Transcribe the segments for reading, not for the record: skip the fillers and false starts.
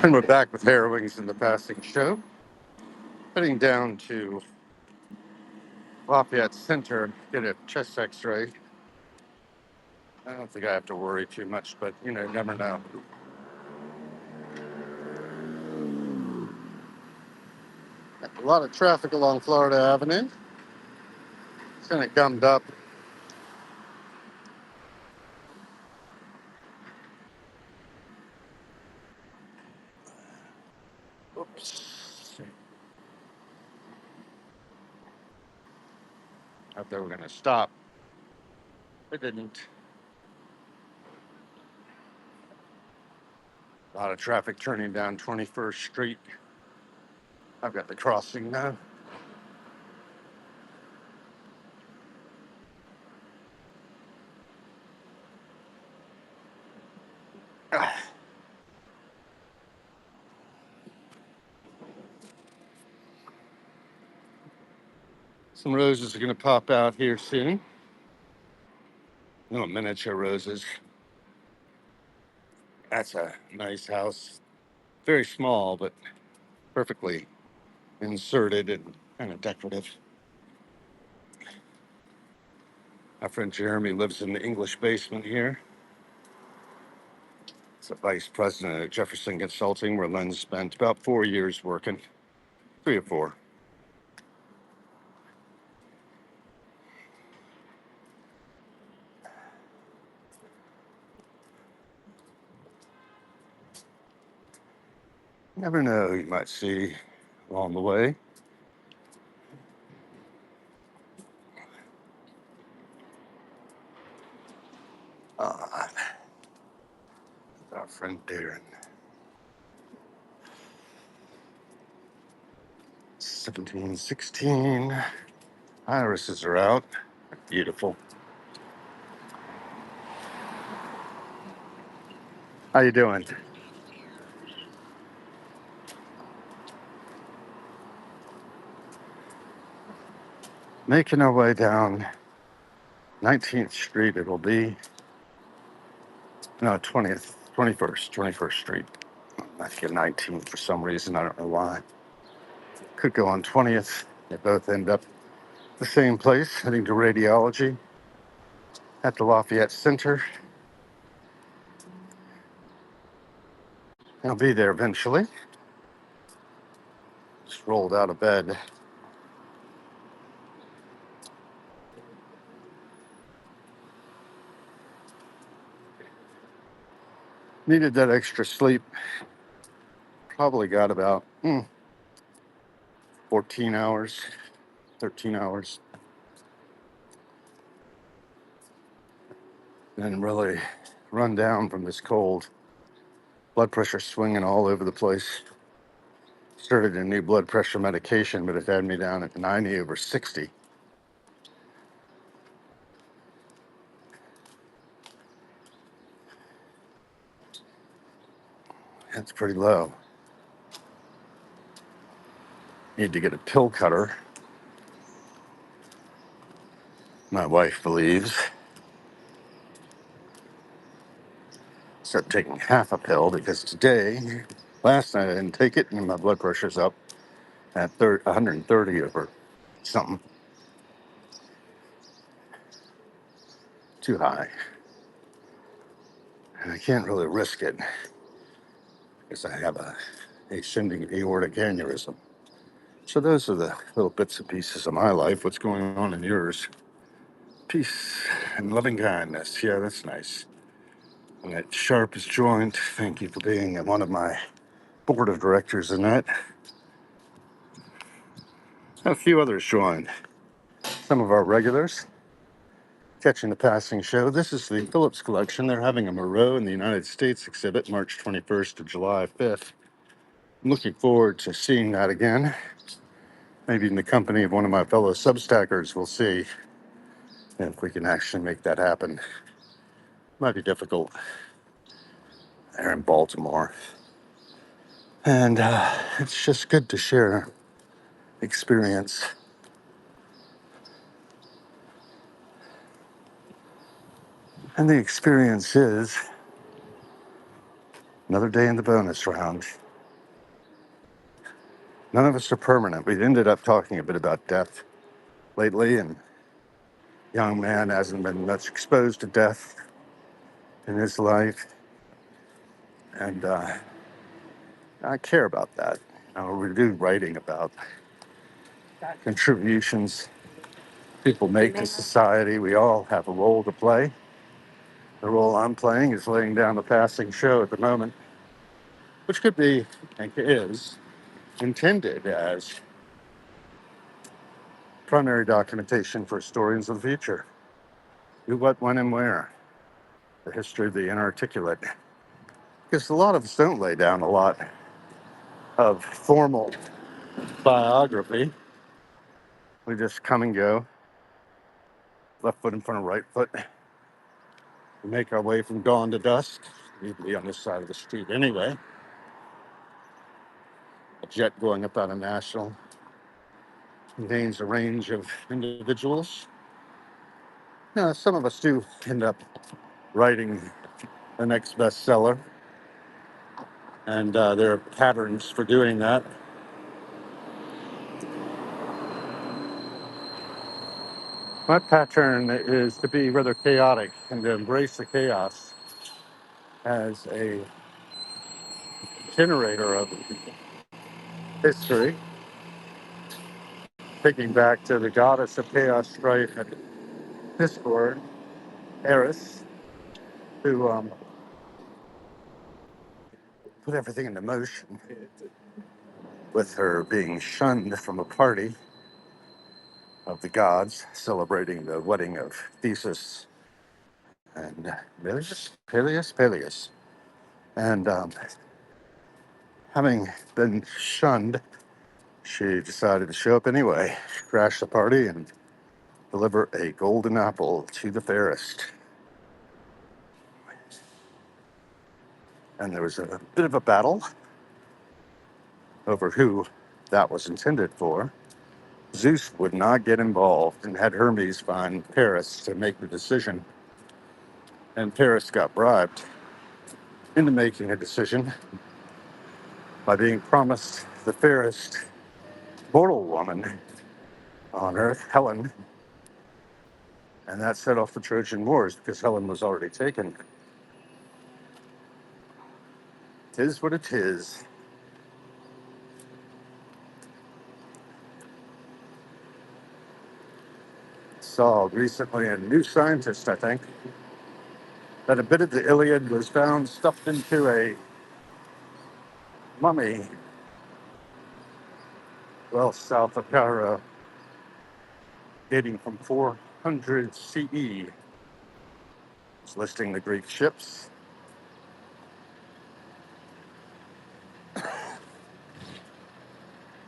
And we're back with Harrowings in the Passing Show. Heading down to Lafayette Center, get a chest x-ray. I don't think I have to worry too much, but you never know. A lot of traffic along Florida Avenue. It's kind of gummed up. Oops. I thought they were going to stop. They didn't. A lot of traffic turning down 21st Street. I've got the crossing now. Some roses are going to pop out here soon. Little miniature roses. That's a nice house. Very small, but perfectly inserted and kind of decorative. My friend Jeremy lives in the English basement here. He's a vice president at Jefferson Consulting, where Len spent about 4 years working. 3 or 4. Never know who you might see along the way. Uh, our friend Darren. 1716. Irises are out. Beautiful. How you doing? Making our way down 19th Street. It'll be, no, 20th, 21st Street. I think 19th for some reason. I don't know why. Could go on 20th. They both end up the same place, heading to radiology at the Lafayette Center. I'll be there eventually. Just rolled out of bed. Needed that extra sleep. Probably got about 14 hours, 13 hours. And really run down from this cold. Blood pressure swinging all over the place. Started a new blood pressure medication, but it had me down at 90/60. That's pretty low. Need to get a pill cutter, my wife believes. Start taking half a pill because last night I didn't take it and my blood pressure's up at 130 over something. Too high. And I can't really risk it because I have a ascending aortic aneurysm. So those are the little bits and pieces of my life. What's going on in yours? Peace and loving kindness. Yeah, that's nice. And that sharpest joint. Thank you for being one of my board of directors in that. A few others joined. Some of our regulars. Catching the Passing Show. This is the Phillips Collection. They're having a Moreau in the United States exhibit March 21st to July 5th. I'm looking forward to seeing that again. Maybe in the company of one of my fellow Substackers, we'll see if we can actually make that happen. Might be difficult there in Baltimore. And it's just good to share experience. And the experience is another day in the bonus round. None of us are permanent. We ended up talking a bit about death lately, and young man hasn't been much exposed to death in his life, and I care about that. We do writing about contributions people make to society. We all have a role to play. The role I'm playing is laying down the passing show at the moment, which could be, and is, intended as primary documentation for historians of the future. Who, what, when, and where. The history of the inarticulate. Because a lot of us don't lay down a lot of formal biography. We just come and go, left foot in front of right foot. We make our way from dawn to dusk. We need to be on this side of the street anyway. A jet going up out of Nashville contains a range of individuals. Now, some of us do end up writing the next bestseller, and there are patterns for doing that. My pattern is to be rather chaotic and to embrace the chaos as a generator of history, thinking back to the goddess of chaos, strife, and discord, Eris, who put everything into motion with her being shunned from a party of the gods celebrating the wedding of Theseus and Peleus. And having been shunned, she decided to show up anyway, crash the party, and deliver a golden apple to the fairest. And there was a bit of a battle over who that was intended for. Zeus would not get involved and had Hermes find Paris to make the decision. And Paris got bribed into making a decision by being promised the fairest mortal woman on earth, Helen. And that set off the Trojan Wars because Helen was already taken. Tis what it is. Saw recently a New Scientist, I think, that a bit of the Iliad was found stuffed into a mummy well south of Cairo, dating from 400 CE. It's listing the Greek ships,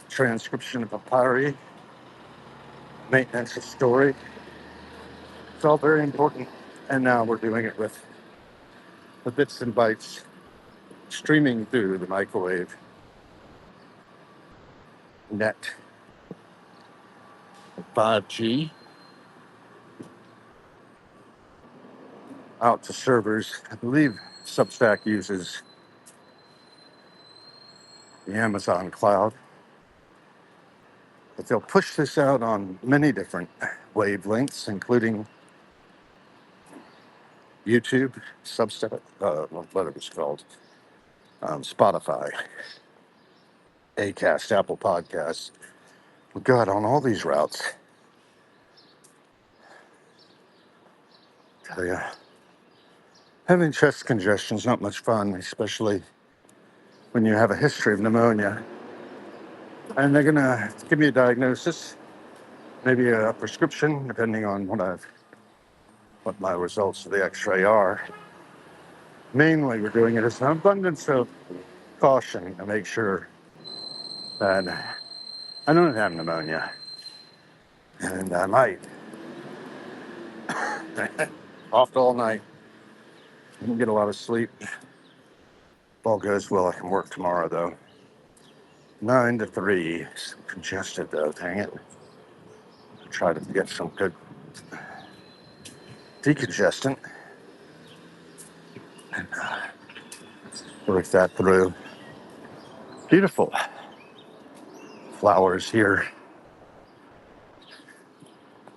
transcription of papyri, maintenance of story. It's all very important. And now we're doing it with the bits and bytes streaming through the microwave net 5G out to servers. I believe Substack uses the Amazon cloud, but they'll push this out on many different wavelengths, including YouTube, Substack, what it was called, Spotify, Acast, Apple Podcasts. God, on all these routes, tell you, having chest congestion is not much fun, especially when you have a history of pneumonia. And they're gonna give me a diagnosis, maybe a prescription, depending on what my results of the X-ray are. Mainly, we're doing it as an abundance of caution to make sure that I don't have pneumonia, and I might. Off all night, didn't get a lot of sleep. If all goes well, I can work tomorrow though. 9 to 3. It's congested though, dang it. Try to get some good decongestant and work that through. Beautiful. flowers here.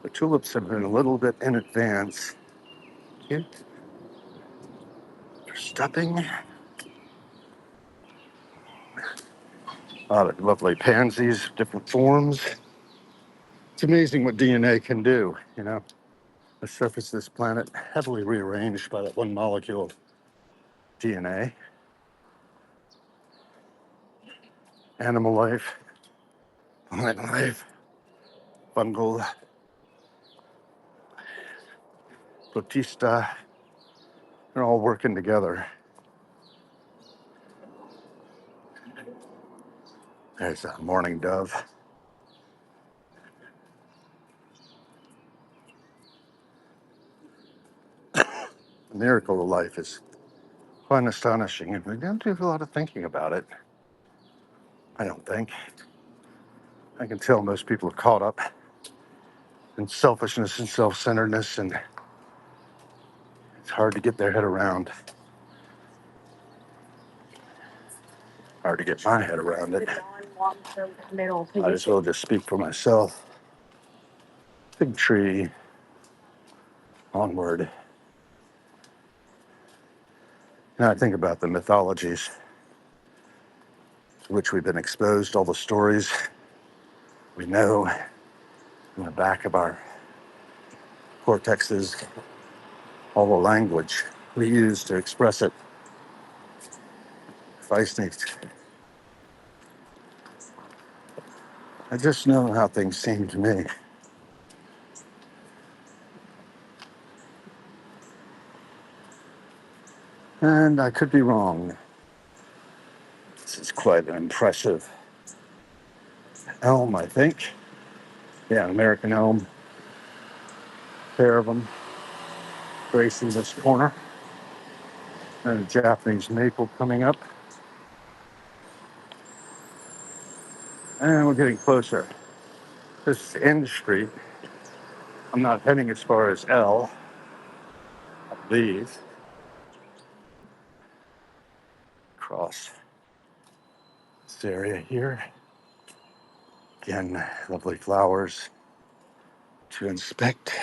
The tulips have been a little bit in advance. Cute. They're stepping. A lot of lovely pansies, different forms. It's amazing what DNA can do, you know. The surface of this planet heavily rearranged by that one molecule of DNA. Animal life, plant life, fungal, protista, they're all working together. There's a mourning dove. The miracle of life is quite astonishing, and we don't do a lot of thinking about it. I don't think. I can tell most people are caught up in selfishness and self-centeredness, and it's hard to get their head around. Hard to get my head around it. Might as well just speak for myself. Big tree, onward. And I think about the mythologies to which we've been exposed, all the stories we know in the back of our cortexes, all the language we use to express it. I just know how things seem to me. And I could be wrong. This is quite an impressive elm, I think. Yeah, an American elm. A pair of them gracing this corner. And a Japanese maple coming up. And we're getting closer. This is N Street. I'm not heading as far as L, I believe. Across this area here. Again, lovely flowers to inspect.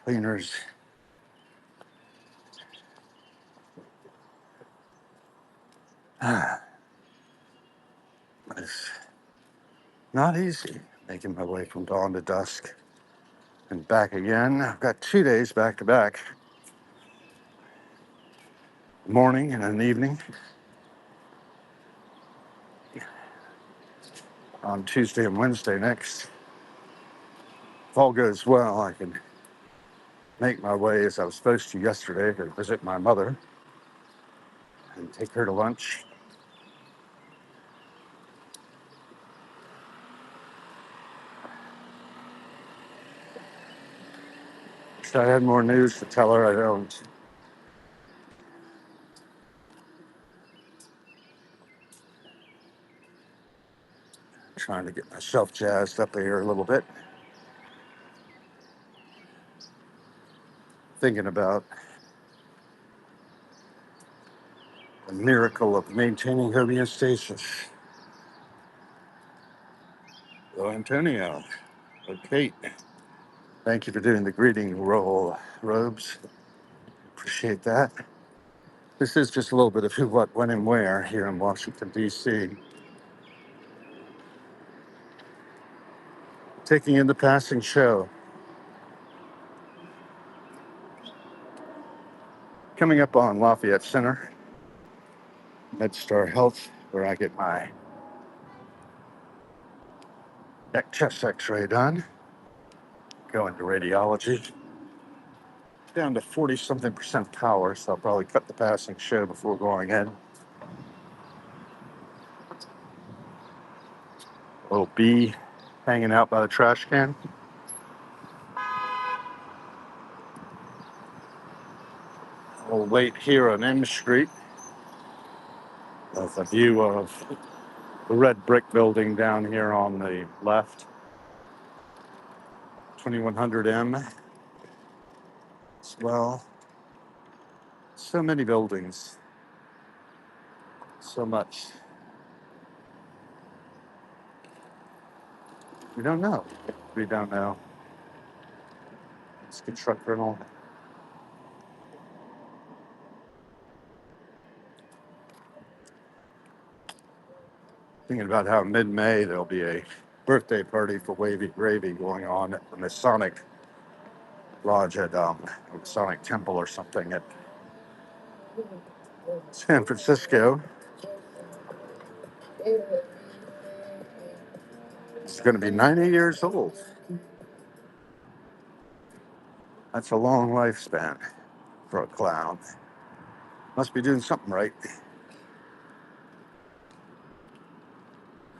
Cleaners. It's not easy making my way from dawn to dusk and back again. I've got 2 days back to back, morning and an evening. On Tuesday and Wednesday next. If all goes well, I can make my way as I was supposed to yesterday to visit my mother and take her to lunch. So I had more news to tell her. I don't. Trying to get myself jazzed up here a little bit. Thinking about the miracle of maintaining homeostasis. Hello, Antonio. Hello, Kate. Thank you for doing the greeting roll, Robes. Appreciate that. This is just a little bit of who, what, when, and where here in Washington, D.C. Taking in the passing show. Coming up on Lafayette Center, MedStar Health, where I get my chest x-ray done. Go into radiology. Down to 40-something% power, so I'll probably cut the passing show before going in. Little bee hanging out by the trash can. We'll wait here on M Street with a view of the red brick building down here on the left. 2100 M. Well, so many buildings, so much. We don't know. We don't know. Let's get truck rental. Thinking about how mid-May there'll be a birthday party for Wavy Gravy going on at the Masonic Lodge at Masonic Temple or something at San Francisco. He's going to be 90 years old. That's a long lifespan for a clown. Must be doing something right.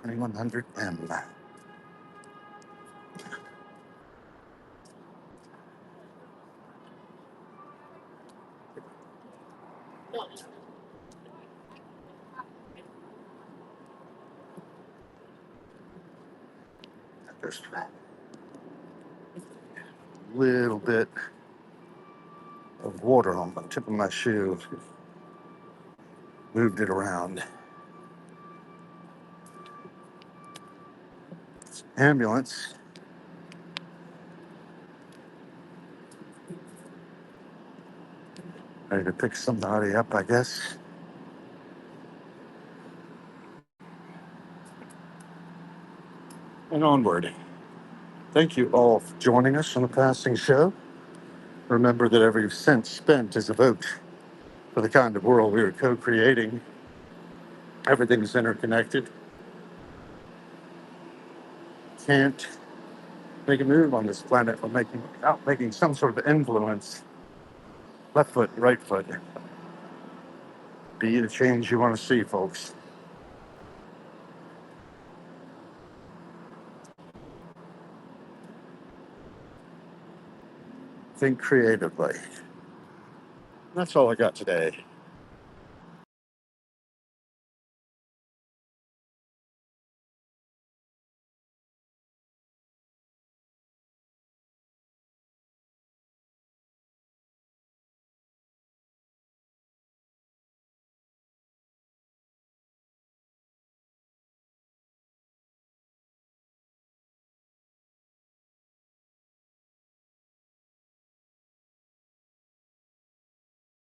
2100M. There's a little bit of water on the tip of my shoe. Moved it around. Ambulance. Ready to pick somebody up, I guess. And onward. Thank you all for joining us on the Passing Show. Remember that every cent spent is a vote for the kind of world we are co-creating. Everything's interconnected. Can't make a move on this planet without making some sort of influence. Left foot, right foot. Be the change you want to see, folks. Think creatively. That's all I got today.